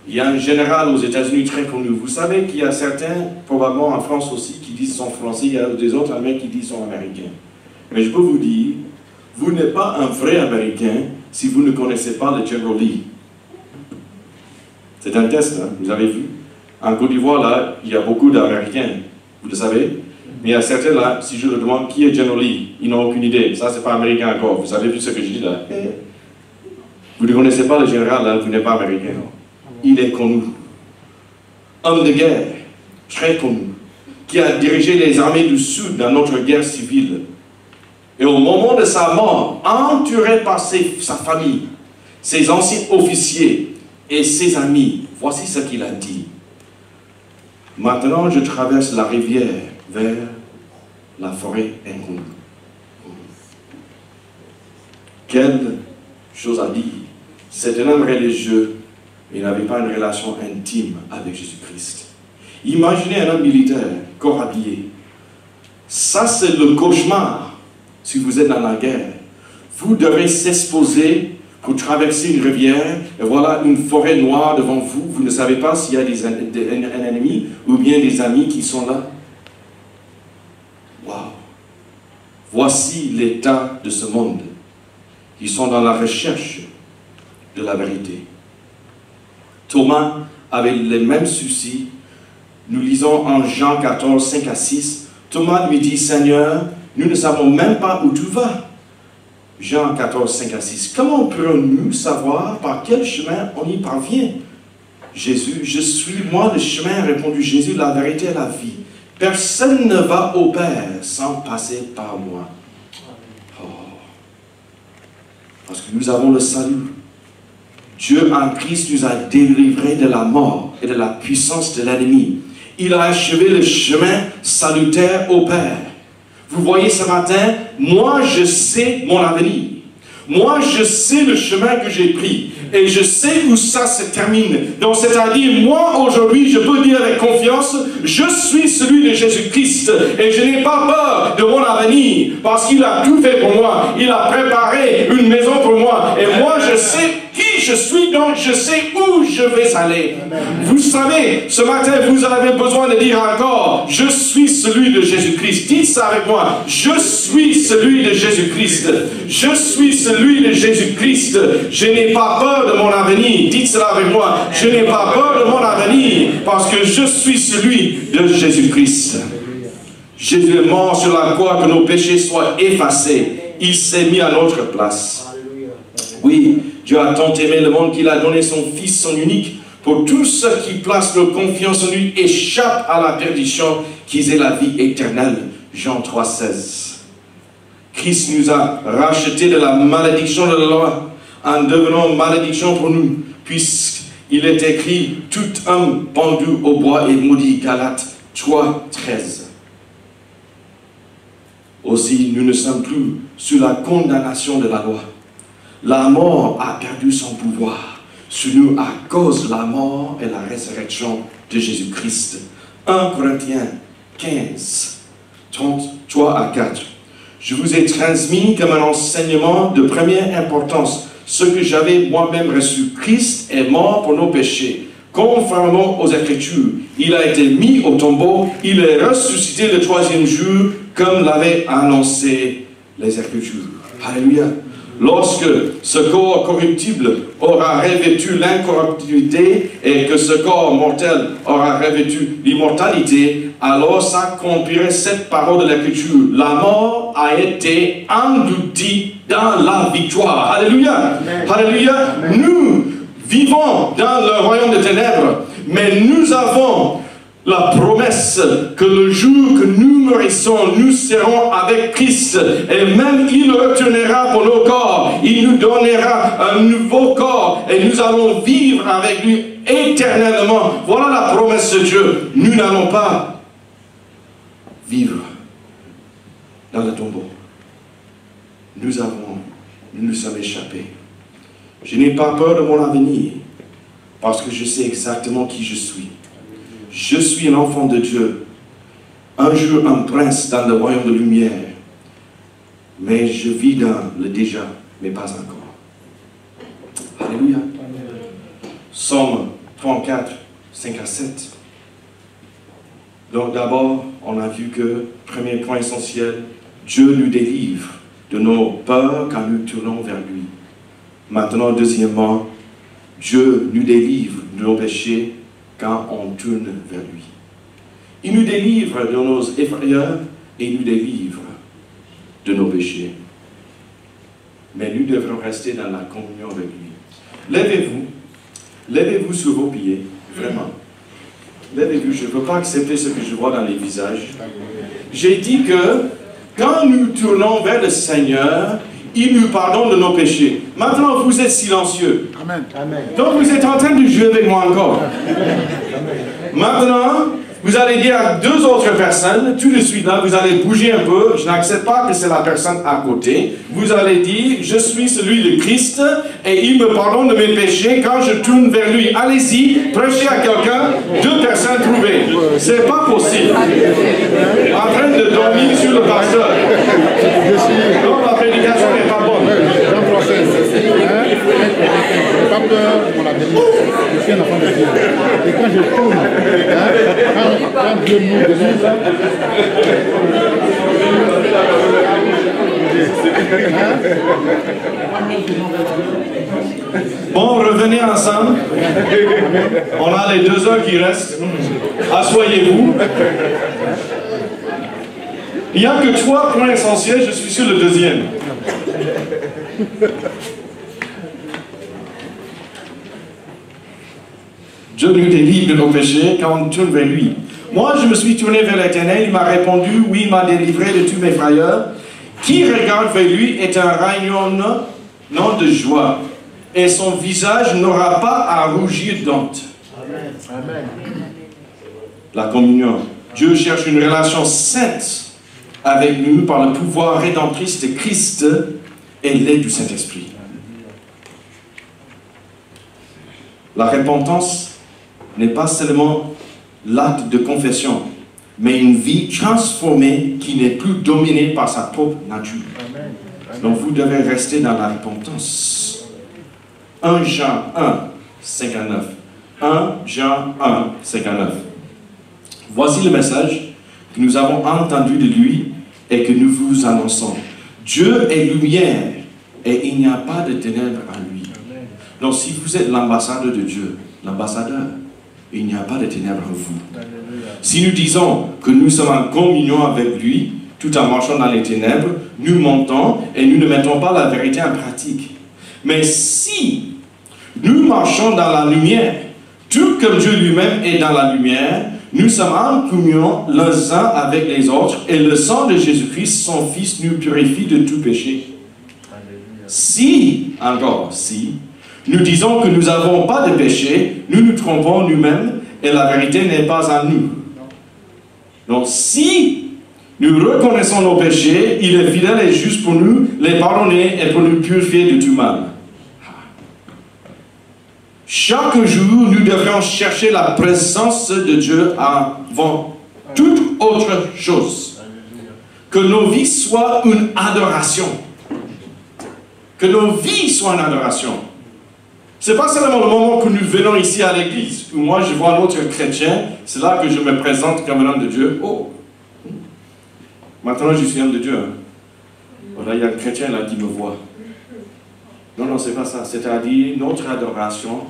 Il y a un général aux États-Unis très connu. Vous savez qu'il y a certains, probablement en France aussi, qui disent sont français. Il y a des autres Américains qui disent sont américains. Mais je peux vous dire, vous n'êtes pas un vrai Américain si vous ne connaissez pas le General Lee. C'est un test, hein, vous avez vu. En Côte d'Ivoire, là, il y a beaucoup d'Américains, vous le savez. Mais il y a certains là, si je leur demande qui est General Lee, ils n'ont aucune idée. Ça, c'est pas américain encore. Vous avez vu ce que je dis là? Vous ne connaissez pas le général, là, vous n'êtes pas américain. Il est connu. Homme de guerre, très connu, qui a dirigé les armées du Sud dans notre guerre civile. Et au moment de sa mort, entouré par sa famille, ses anciens officiers et ses amis, voici ce qu'il a dit. Maintenant, je traverse la rivière vers la forêt inconnue. Quelle chose à dire. C'est un homme religieux, mais il n'avait pas une relation intime avec Jésus-Christ. Imaginez un homme militaire, corps habillé. Ça, c'est le cauchemar. Si vous êtes dans la guerre, vous devez s'exposer Vous traversez une rivière, et voilà une forêt noire devant vous. Vous ne savez pas s'il y a un ennemi ou bien des amis qui sont là. Waouh! Voici l'état de ce monde. Ils sont dans la recherche de la vérité. Thomas avait les mêmes soucis. Nous lisons en Jean 14, 5 à 6. Thomas lui dit, Seigneur, nous ne savons même pas où tu vas. Jean 14, 5 à 6. Comment pourrons-nous savoir par quel chemin on y parvient? Jésus, je suis moi le chemin, répondit Jésus, la vérité et la vie. Personne ne va au Père sans passer par moi. Oh. Parce que nous avons le salut. Dieu en Christ nous a délivrés de la mort et de la puissance de l'ennemi. Il a achevé le chemin salutaire au Père. Vous voyez ce matin, moi je sais mon avenir. Moi je sais le chemin que j'ai pris. Et je sais où ça se termine. Donc c'est-à-dire, moi aujourd'hui, je peux dire avec confiance, je suis celui de Jésus-Christ. Et je n'ai pas peur de mon avenir. Parce qu'il a tout fait pour moi. Il a préparé une maison pour moi. Et moi je sais qui je suis, donc je sais où je vais aller. Vous savez, ce matin, vous avez besoin de dire encore, je suis celui de Jésus-Christ. Dites ça avec moi, je suis celui de Jésus-Christ. Je suis celui de Jésus-Christ. Je n'ai pas peur de mon avenir. Dites cela avec moi, je n'ai pas peur de mon avenir, parce que je suis celui de Jésus-Christ. Jésus est mort sur la croix, que nos péchés soient effacés. Il s'est mis à notre place. Oui, Dieu a tant aimé le monde qu'il a donné son Fils, son unique, pour tous ceux qui placent leur confiance en lui échappent à la perdition, qu'ils aient la vie éternelle. Jean 3, 16. Christ nous a rachetés de la malédiction de la loi, en devenant malédiction pour nous, puisqu'il est écrit, tout homme pendu au bois est maudit. Galates 3, 13. Aussi, nous ne sommes plus sous la condamnation de la loi. La mort a perdu son pouvoir sur nous à cause de la mort et la résurrection de Jésus-Christ. 1 Corinthiens 15, 33 à 4. Je vous ai transmis comme un enseignement de première importance ce que j'avais moi-même reçu. Christ est mort pour nos péchés. Conformément aux Écritures, il a été mis au tombeau, il est ressuscité le troisième jour, comme l'avaient annoncé les Écritures. Alléluia. Lorsque ce corps corruptible aura revêtu l'incorruptibilité et que ce corps mortel aura revêtu l'immortalité, alors s'accomplirait cette parole de l'Écriture. La mort a été engloutie dans la victoire. Alléluia. Alléluia. Nous vivons dans le royaume des ténèbres, mais nous avons la promesse que le jour que nous mourrons, nous serons avec Christ. Et même il retournera pour nos corps. Il nous donnera un nouveau corps. Et nous allons vivre avec lui éternellement. Voilà la promesse de Dieu. Nous n'allons pas vivre dans le tombeau. Nous nous sommes échappés. Je n'ai pas peur de mon avenir. Parce que je sais exactement qui je suis. Je suis un enfant de Dieu, un jour un prince dans le royaume de lumière, mais je vis dans le déjà, mais pas encore. Alléluia. Psaume 34, 5 à 7. Donc d'abord, on a vu que, premier point essentiel, Dieu nous délivre de nos peurs quand nous tournons vers lui. Maintenant, deuxièmement, Dieu nous délivre de nos péchés quand on tourne vers lui. Il nous délivre de nos effrayeurs et il nous délivre de nos péchés. Mais nous devrons rester dans la communion avec lui. Levez-vous. Levez-vous sur vos pieds. Vraiment. Levez-vous. Je ne peux pas accepter ce que je vois dans les visages. J'ai dit que quand nous tournons vers le Seigneur, il nous pardonne de nos péchés. Maintenant, vous êtes silencieux. Amen. Amen. Donc, vous êtes en train de jouer avec moi encore. Maintenant, vous allez dire à deux autres personnes, tout de suite là, vous allez bouger un peu. Je n'accepte pas que c'est la personne à côté. Vous allez dire, je suis celui de Christ et il me pardonne de mes péchés quand je tourne vers lui. Allez-y, prêchez à quelqu'un, deux personnes trouvées. C'est pas possible. En train de dormir sur le pasteur. Donc la prédication n'est pas bonne. Bon, revenez ensemble. On a les 2 heures qui restent. Assoyez-vous. Il n'y a que 3 points essentiels, je suis sur le deuxième. Dieu nous délivre de nos péchés quand on tourne vers lui. Moi, je me suis tourné vers l'Éternel, il m'a répondu, oui, il m'a délivré de tous mes frayeurs. Qui regarde vers lui est un rayonnement de joie, et son visage n'aura pas à rougir d'honte. Amen. La communion. Dieu cherche une relation sainte avec nous par le pouvoir rédemptrice de Christ et l'aide du Saint-Esprit. La repentance n'est pas seulement l'acte de confession, mais une vie transformée qui n'est plus dominée par sa propre nature. Amen. Donc vous devez rester dans la repentance. 1 Jean 1, 59. 1 Jean 1, 59. Voici le message que nous avons entendu de lui et que nous vous annonçons. Dieu est lumière et il n'y a pas de ténèbres en lui. Amen. Donc si vous êtes l'ambassadeur de Dieu, l'ambassadeur, il n'y a pas de ténèbres en vous. Alléluia. Si nous disons que nous sommes en communion avec lui, tout en marchant dans les ténèbres, nous mentons et nous ne mettons pas la vérité en pratique. Mais si nous marchons dans la lumière, tout comme Dieu lui-même est dans la lumière, nous sommes en communion les uns avec les autres et le sang de Jésus-Christ, son Fils, nous purifie de tout péché. Alléluia. Si, nous disons que nous n'avons pas de péché, nous nous trompons nous-mêmes et la vérité n'est pas en nous. Donc si nous reconnaissons nos péchés, il est fidèle et juste pour nous les pardonner et pour nous purifier de tout mal. Chaque jour, nous devrions chercher la présence de Dieu avant toute autre chose. Que nos vies soient une adoration. Que nos vies soient une adoration. Ce n'est pas seulement le moment que nous venons ici à l'église, où moi je vois un autre chrétien, c'est là que je me présente comme un homme de Dieu. Oh, maintenant je suis homme de Dieu. Voilà, il y a un chrétien là qui me voit. Non, c'est pas ça. C'est-à-dire, notre adoration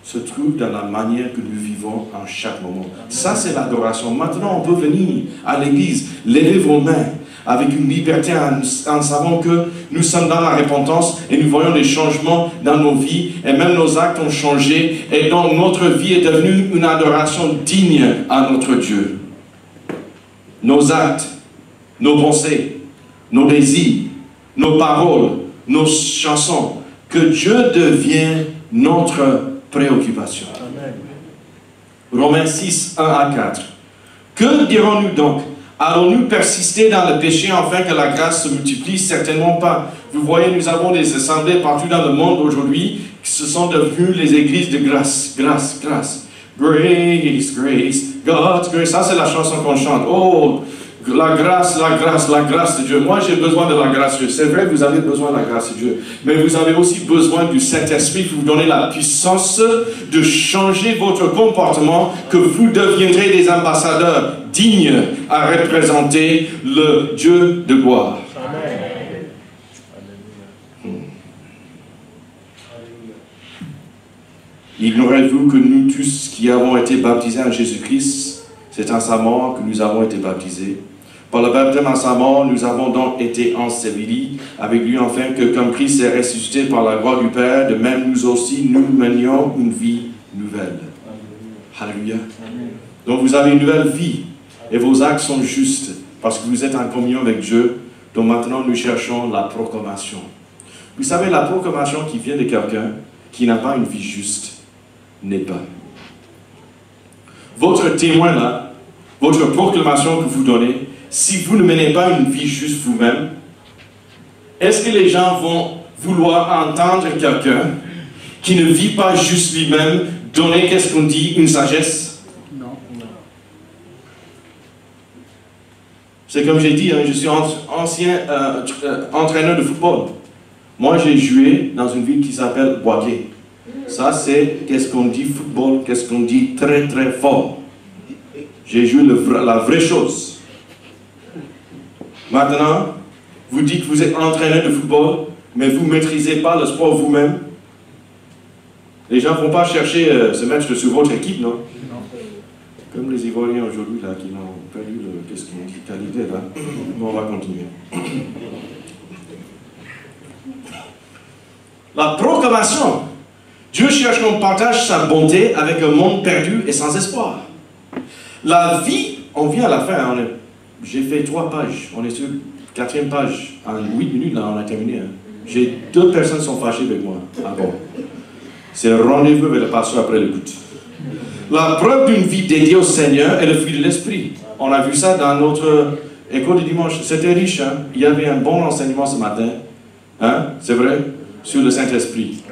se trouve dans la manière que nous vivons en chaque moment. Ça, c'est l'adoration. Maintenant, on peut venir à l'église, lever vos mains avec une liberté en savant que nous sommes dans la repentance et nous voyons des changements dans nos vies et même nos actes ont changé et donc notre vie est devenue une adoration digne à notre Dieu. Nos actes, nos pensées, nos désirs, nos paroles, nos chansons, que Dieu devienne notre préoccupation. Amen. Romains 6, 1 à 4. Que dirons-nous donc? Allons-nous persister dans le péché afin que la grâce se multiplie? Certainement pas. Vous voyez, nous avons des assemblées partout dans le monde aujourd'hui qui se sont devenues les églises de grâce. Grâce, grâce. Grace, grace, God's grace. Ça, c'est la chanson qu'on chante. Oh, la grâce, la grâce, la grâce de Dieu. Moi, j'ai besoin de la grâce de Dieu. C'est vrai, vous avez besoin de la grâce de Dieu. Mais vous avez aussi besoin du Saint-Esprit pour vous donner la puissance de changer votre comportement, que vous deviendrez des ambassadeurs dignes à représenter le Dieu de gloire. Amen. Ignorez-vous que nous tous qui avons été baptisés en Jésus-Christ, c'est en sa mort que nous avons été baptisés. Par le baptême en sa mort, nous avons donc été ensevelis avec lui, afin que, comme Christ est ressuscité par la gloire du Père, de même nous aussi, nous menions une vie nouvelle. Alléluia. Donc vous avez une nouvelle vie, et vos actes sont justes, parce que vous êtes en communion avec Dieu. Donc maintenant, nous cherchons la proclamation. Vous savez, la proclamation qui vient de quelqu'un qui n'a pas une vie juste n'est pas. Votre témoin là, votre proclamation que vous donnez, si vous ne menez pas une vie juste vous-même, est-ce que les gens vont vouloir entendre quelqu'un qui ne vit pas juste lui-même donner, qu'est-ce qu'on dit, une sagesse? Non. C'est comme j'ai dit, hein, je suis ancien entraîneur de football. Moi, j'ai joué dans une ville qui s'appelle Boaké. Ça, c'est qu'est-ce qu'on dit football, qu'est-ce qu'on dit très très fort. J'ai joué la vraie chose. Maintenant, Vous dites que vous êtes entraîneur de football, mais vous ne maîtrisez pas le sport vous-même. Les gens ne vont pas chercher ce match sur votre équipe, non? Comme les Ivoiriens aujourd'hui, là, qui n'ont perdu qu'est-ce qu'ils ont dit, qualité, là. Bon, on va continuer. La proclamation. Dieu cherche qu'on partage sa bonté avec un monde perdu et sans espoir. La vie, on vient à la fin, j'ai fait 3 pages, on est sur 4e page, en 8 minutes, là, on a terminé. Hein. J'ai 2 personnes qui sont fâchées avec moi. Ah bon? C'est le rendez-vous avec le pasteur après l'écoute. La preuve d'une vie dédiée au Seigneur est le fruit de l'Esprit. On a vu ça dans notre école de dimanche. C'était riche, hein? Il y avait un bon enseignement ce matin. Hein? C'est vrai? Sur le Saint-Esprit.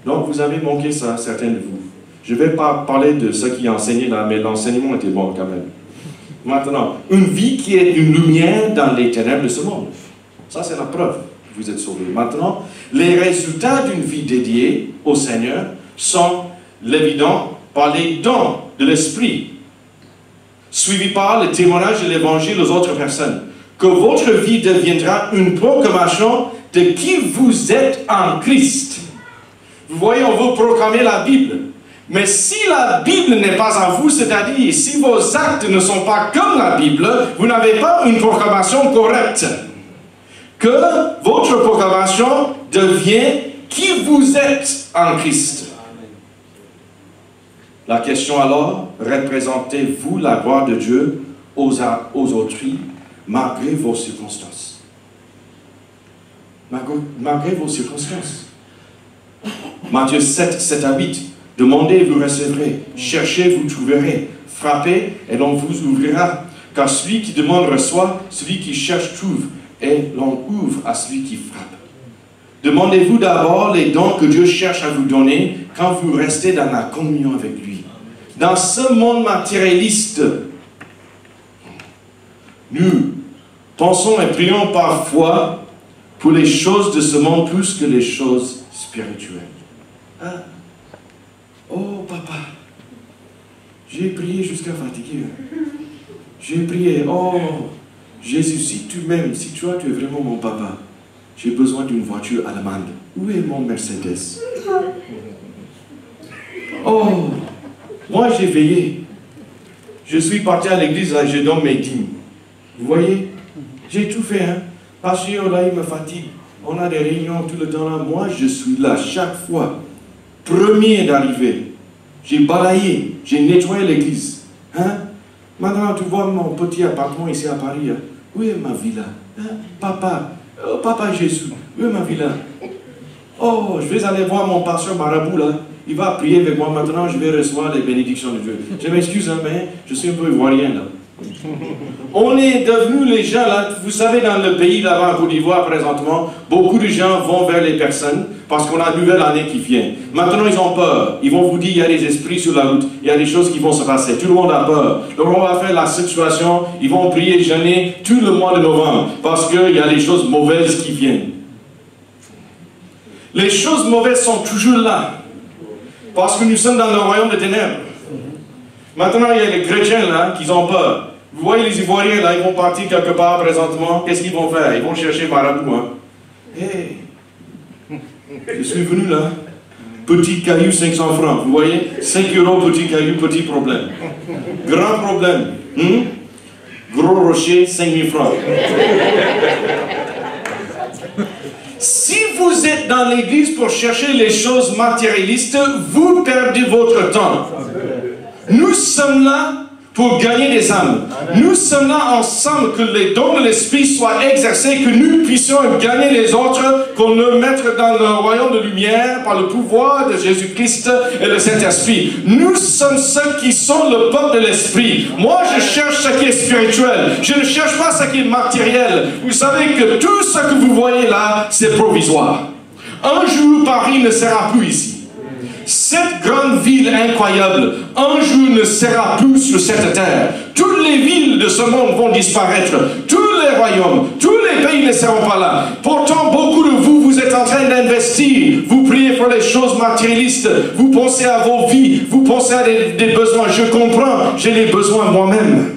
Donc vous avez manqué ça, certains de vous. Je ne vais pas parler de ce qui est enseigné là, mais l'enseignement était bon quand même. Maintenant, une vie qui est une lumière dans les ténèbres de ce monde. Ça, c'est la preuve que vous êtes sauvés. Maintenant, les résultats d'une vie dédiée au Seigneur sont l'évident par les dons de l'Esprit, suivis par le témoignage de l'Évangile aux autres personnes. Que votre vie deviendra une proclamation de qui vous êtes en Christ. Vous voyez, on veut proclamer la Bible. Mais si la Bible n'est pas en vous, c'est-à-dire si vos actes ne sont pas comme la Bible, vous n'avez pas une proclamation correcte. Que votre proclamation devienne qui vous êtes en Christ. La question alors, représentez-vous la gloire de Dieu aux autrui malgré vos circonstances? Malgré vos circonstances. Matthieu 7, 7 à 8. Demandez, vous recevrez. Cherchez, vous trouverez. Frappez, et l'on vous ouvrira. Car celui qui demande reçoit, celui qui cherche trouve, et l'on ouvre à celui qui frappe. Demandez-vous d'abord les dons que Dieu cherche à vous donner quand vous restez dans la communion avec lui. Dans ce monde matérialiste, nous pensons et prions parfois pour les choses de ce monde plus que les choses spirituelles. Ah. Oh papa, j'ai prié jusqu'à fatiguer. J'ai prié, oh Jésus, si tu m'aimes, si tu es vraiment mon papa, j'ai besoin d'une voiture allemande. Où est mon Mercedes? Oh, moi j'ai veillé. Je suis parti à l'église, là, je donne mes dîmes. Vous voyez? J'ai tout fait, hein. Pasteur, là, il me fatigue. On a des réunions tout le temps là. Moi, je suis là chaque fois. Premier d'arriver. J'ai balayé, j'ai nettoyé l'église. Hein? Maintenant, tu vois mon petit appartement ici à Paris. Hein? Où est ma villa? Hein? Papa, oh, Papa Jésus, où est ma villa? Oh, je vais aller voir mon pasteur marabout là. Il va prier avec moi. Maintenant, je vais recevoir les bénédictions de Dieu. Je m'excuse, hein, mais je suis un peu ivoirien là. On est devenus les gens là, vous savez, dans le pays là-bas en Côte d'Ivoire présentement, beaucoup de gens vont vers les personnes parce qu'on a une nouvelle année qui vient. Maintenant ils ont peur, ils vont vous dire il y a des esprits sur la route, il y a des choses qui vont se passer, tout le monde a peur. Donc on va faire la situation, ils vont prier et jeûner tout le mois de novembre parce qu'il y a des choses mauvaises qui viennent. Les choses mauvaises sont toujours là parce que nous sommes dans le royaume des ténèbres. Maintenant il y a les chrétiens là qui ont peur. Vous voyez les Ivoiriens là, ils vont partir quelque part présentement. Qu'est-ce qu'ils vont faire? Ils vont chercher marabout. Hein? Hey, je suis venu là. Petit caillou, 500 francs. Vous voyez? 5 €, petit caillou, petit problème. Grand problème. Gros rocher, 5000 francs. Si vous êtes dans l'église pour chercher les choses matérialistes, vous perdez votre temps. Nous sommes là pour gagner des âmes. Nous sommes là ensemble, que les dons de l'Esprit soient exercés, que nous puissions gagner les autres, qu'on le mette dans le royaume de lumière par le pouvoir de Jésus-Christ et le Saint-Esprit. Nous sommes ceux qui sont le peuple de l'Esprit. Moi, je cherche ce qui est spirituel. Je ne cherche pas ce qui est matériel. Vous savez que tout ce que vous voyez là, c'est provisoire. Un jour, Paris ne sera plus ici. Cette grande ville incroyable, un jour ne sera plus sur cette terre. Toutes les villes de ce monde vont disparaître. Tous les royaumes, tous les pays ne seront pas là. Pourtant, beaucoup de vous, vous êtes en train d'investir. Vous priez pour les choses matérialistes. Vous pensez à vos vies. Vous pensez à des besoins. Je comprends, j'ai les besoins moi-même.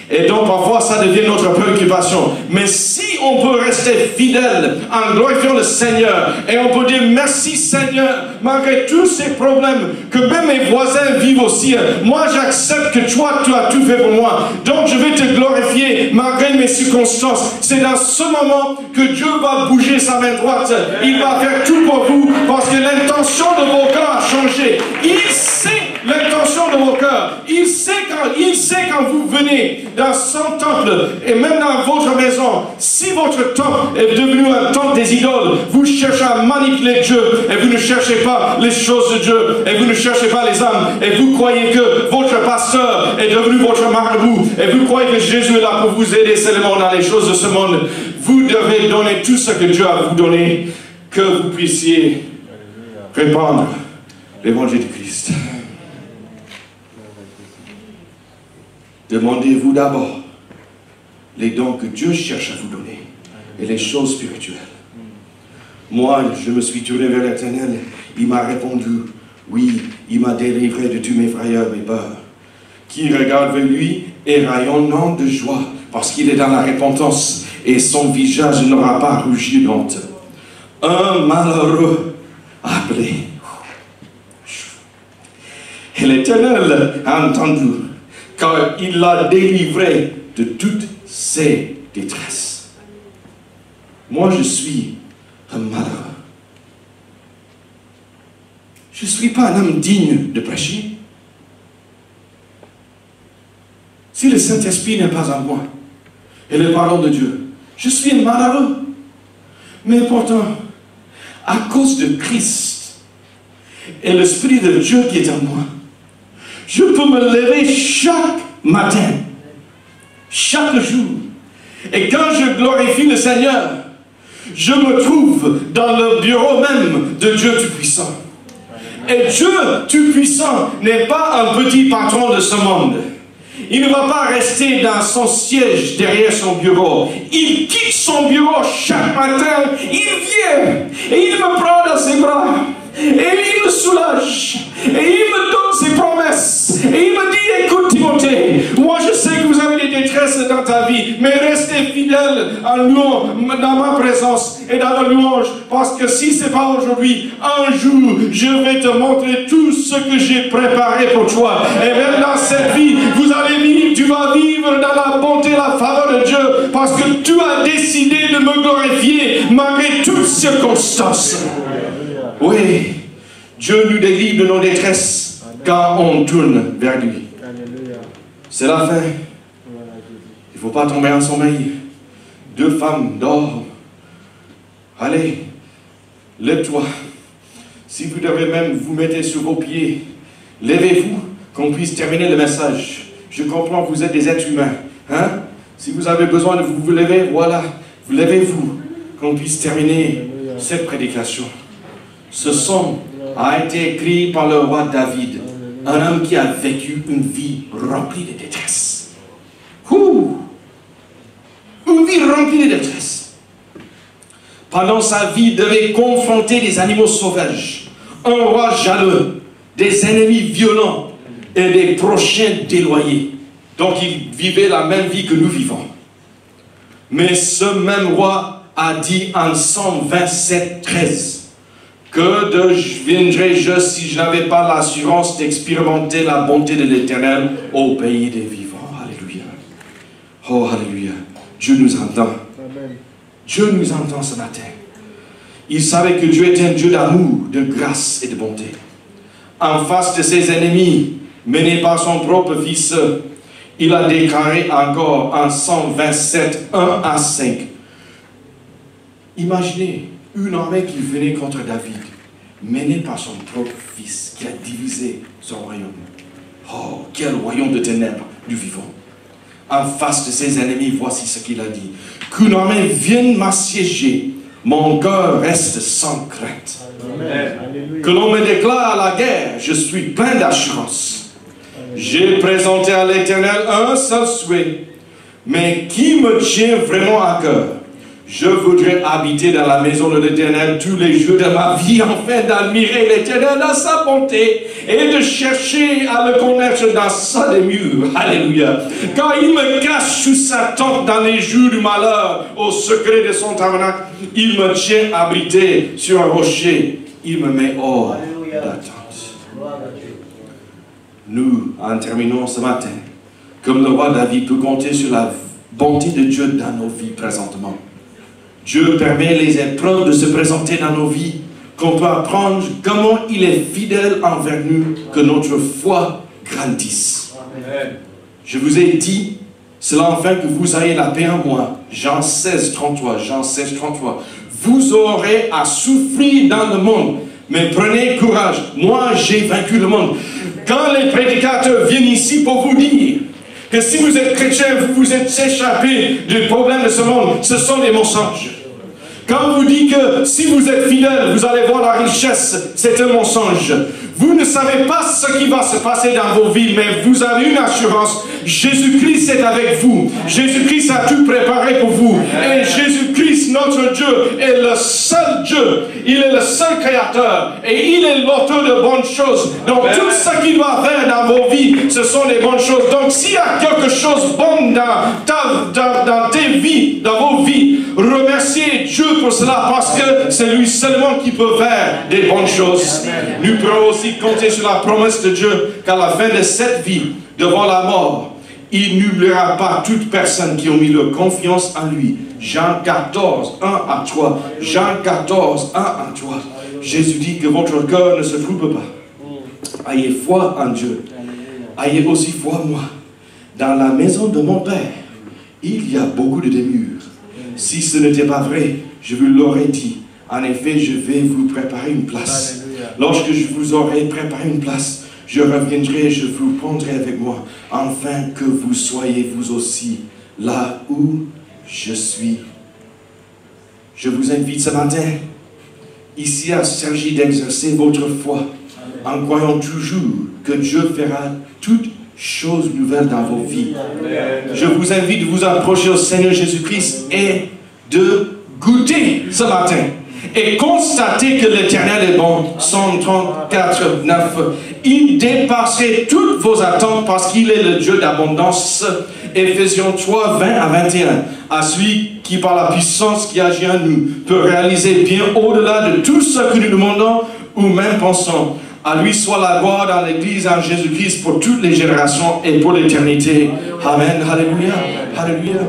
Et donc parfois ça devient notre préoccupation. Mais si on peut rester fidèle en glorifiant le Seigneur et on peut dire merci Seigneur malgré tous ces problèmes que même mes voisins vivent aussi. Moi j'accepte que toi tu as tout fait pour moi. Donc je vais te glorifier malgré mes circonstances. C'est dans ce moment que Dieu va bouger sa main droite. Il va faire tout pour vous parce que l'intention de vos cœurs a changé. Il sait l'intention de vos cœurs. Il sait quand vous venez dans son temple et même dans votre maison, si votre temple est devenu un temple des idoles, vous cherchez à manipuler Dieu et vous ne cherchez pas les choses de Dieu et vous ne cherchez pas les âmes et vous croyez que votre pasteur est devenu votre marabout et vous croyez que Jésus est là pour vous aider seulement dans les choses de ce monde. Vous devez donner tout ce que Dieu a vous donné, que vous puissiez répandre l'évangile de Christ. Demandez-vous d'abord les dons que Dieu cherche à vous donner et les choses spirituelles. Moi, je me suis tourné vers l'Éternel. Il m'a répondu, oui, il m'a délivré de tous mes frayeurs, mes peurs. Qui regarde vers lui est rayonnant de joie parce qu'il est dans la repentance et son visage n'aura pas rougi d'honte. Un malheureux appelé. Et l'Éternel a entendu, car il l'a délivré de toutes ses détresses. Moi, je suis un malheureux. Je ne suis pas un homme digne de prêcher. Si le Saint-Esprit n'est pas en moi, et le pardon de Dieu, je suis un malheureux. Mais pourtant, à cause de Christ et l'Esprit de Dieu qui est en moi, je peux me lever chaque matin, chaque jour. Et quand je glorifie le Seigneur, je me trouve dans le bureau même de Dieu Tout-Puissant. Et Dieu Tout-Puissant n'est pas un petit patron de ce monde. Il ne va pas rester dans son siège derrière son bureau. Il quitte son bureau chaque matin. Il vient et il me prend dans ses bras. Et il me soulage. Et il me donne ses promesses. Et il me dit, écoute Timothée, moi je sais que vous avez des détresses dans ta vie, mais restez fidèle en louant dans ma présence et dans la louange. Parce que si ce n'est pas aujourd'hui, un jour, je vais te montrer tout ce que j'ai préparé pour toi. Et même dans cette vie, vous allez vivre, tu vas vivre dans la bonté et la faveur de Dieu. Parce que tu as décidé de me glorifier malgré toutes circonstances. Oui, Dieu nous délivre de nos détresses quand on tourne vers lui. C'est la fin. Il ne faut pas tomber en sommeil. 2 femmes dorment. Allez, lève-toi. Si vous devez même vous mettre sur vos pieds, levez-vous, qu'on puisse terminer le message. Je comprends que vous êtes des êtres humains. Hein? Si vous avez besoin de vous lever, voilà, vous levez-vous, qu'on puisse terminer cette prédication. Ce son a été écrit par le roi David, un homme qui a vécu une vie remplie de détresse. Une vie remplie de détresse. Pendant sa vie, il devait confronter des animaux sauvages, un roi jaloux, des ennemis violents et des prochains déloyés. Donc il vivait la même vie que nous vivons. Mais ce même roi a dit en Psaume 27:13, que deviendrais-je si je n'avais pas l'assurance d'expérimenter la bonté de l'Éternel au pays des vivants. Alléluia. Oh, alléluia. Dieu nous entend. Amen. Dieu nous entend ce matin. Il savait que Dieu était un Dieu d'amour, de grâce et de bonté. En face de ses ennemis, menés par son propre Fils, il a déclaré encore en Psaume 27, 1 à 5. Imaginez une armée qui venait contre David, menée par son propre Fils, qui a divisé son royaume. Oh, quel royaume de ténèbres nous vivons. En face de ses ennemis, voici ce qu'il a dit. Qu'une armée vienne m'assiéger, mon cœur reste sans crainte. Amen. Que l'on me déclare la guerre, je suis plein d'assurance. J'ai présenté à l'Éternel un seul souhait, mais qui me tient vraiment à cœur. Je voudrais habiter dans la maison de l'Éternel tous les jours de ma vie, afin d'admirer l'Éternel dans sa bonté et de chercher à le connaître dans sa demeure. Alléluia. Quand il me cache sous sa tente dans les jours du malheur, au secret de son tabernacle, il me tient abrité sur un rocher. Il me met hors d'attente. Nous, en terminant ce matin, comme le roi David peut compter sur la bonté de Dieu dans nos vies présentement. Dieu permet les épreuves de se présenter dans nos vies, qu'on peut apprendre comment il est fidèle envers nous, que notre foi grandisse. Amen. Je vous ai dit, cela afin que vous ayez la paix en moi. Jean 16, 33, Jean 16, 33. Vous aurez à souffrir dans le monde, mais prenez courage. Moi, j'ai vaincu le monde. Quand les prédicateurs viennent ici pour vous dire que si vous êtes chrétien, vous vous êtes échappé du problème de ce monde, ce sont des mensonges. Quand on vous dit que si vous êtes fidèle, vous allez voir la richesse, c'est un mensonge. Vous ne savez pas ce qui va se passer dans vos vies, mais vous avez une assurance. Jésus-Christ est avec vous. Jésus-Christ a tout préparé pour vous. Et Jésus-Christ, notre Dieu, est le seul Dieu. Il est le seul créateur. Et il est l'auteur de bonnes choses. Donc tout ce qu'il va faire dans vos vies, ce sont des bonnes choses. Donc s'il y a quelque chose de bon dans tes vies, dans vos vies, remerciez Dieu pour cela, parce que c'est lui seulement qui peut faire des bonnes choses. Nous pouvons aussi compter sur la promesse de Dieu qu'à la fin de cette vie, devant la mort, il n'oubliera pas toute personne qui a mis leur confiance en lui. Jean 14, 1 à 3. Jean 14, 1 à 3. Jésus dit que votre cœur ne se trouble pas. Ayez foi en Dieu. Ayez aussi foi en moi. Dans la maison de mon Père, il y a beaucoup de demeures. Si ce n'était pas vrai, je vous l'aurais dit. En effet, je vais vous préparer une place. Lorsque je vous aurai préparé une place, je reviendrai et je vous prendrai avec moi, afin que vous soyez vous aussi là où je suis. Je vous invite ce matin, ici, à s'agir d'exercer votre foi, en croyant toujours que Dieu fera toutes choses nouvelles dans vos vies. Je vous invite de vous approcher au Seigneur Jésus-Christ et de goûter ce matin et constater que l'Éternel est bon. Psaume 34, 9. Il dépasserait toutes vos attentes parce qu'il est le Dieu d'abondance. Éphésiens 3, 20 à 21. À celui qui, par la puissance qui agit en nous, peut réaliser bien au-delà de tout ce que nous demandons ou même pensons. À lui soit la gloire dans l'Église en Jésus-Christ pour toutes les générations et pour l'éternité. Amen. Alléluia. Alléluia.